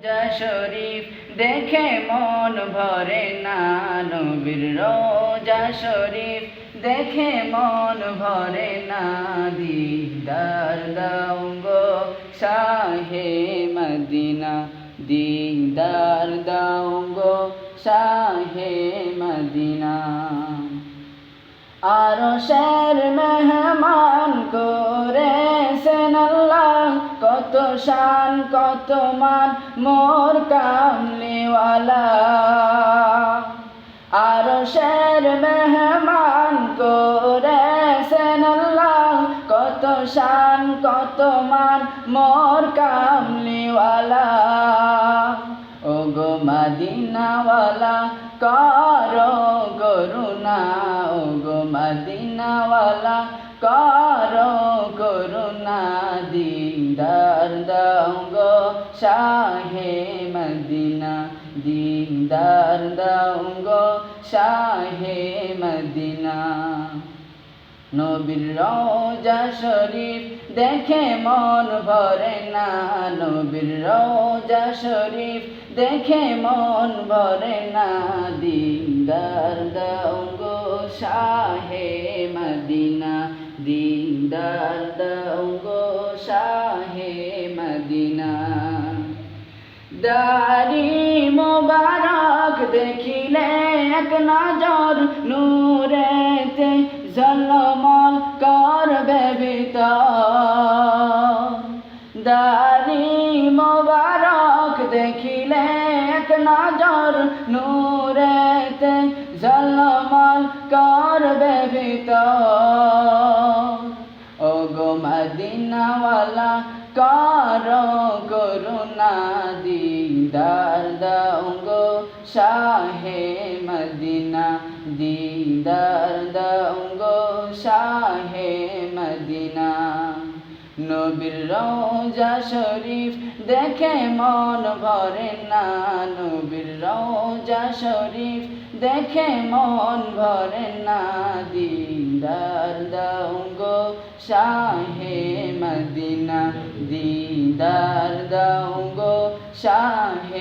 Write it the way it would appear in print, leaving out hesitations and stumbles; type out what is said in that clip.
রোজা শরীফ দেখে মন ভরে না, নবীর রোজা শরীফ দেখে মন ভরে না। দিদার দাও গো শাহে মদিনা, দিদার দাও গো শাহে মদিনা। আরশের মেহমান করেছেন আল্লাহ, কত শান কত মান মোর কামলিওয়ালা। আরশের মেহমান করেছেন আল্লাহ, কত শান কত মান মোর কামলিওয়ালা। ও গো মদিনাওয়ালা করো করুণা, ও গো মদিনাওয়ালা করো করুণা। দিদার দাও গো শাহে মদিনা, দিদার দাও গো শাহে মদিনা। নবীর রোজা শরীফ দেখে মন ভরে না, নবীর রোজা শরীফ দেখে মন ভরে না। দিদার দাও গো শাহে মদিনা, দিদার দাও গো শাহে মদিনা। দাড়ি মোবারক দেখিলে এক নজর নূরেতে ঝলমল করবে ভিতর। দাড়ি মোবারক দেখিলে এক নজর নূরেতে ঝলমল করবে ভিতর। ও গো মদিনাওয়ালা করো করুণা, দিদার দাও গো শাহে মদিনা, দিদার দাও গো শাহে মদিনা। নবীর রোজা শরীফ দেখে মন ভরে না, নবীর রোজা শরীফ দেখে মন ভরে না। দিদার দাও গো শাহে মদিনা, দিদার দাও গো শাহে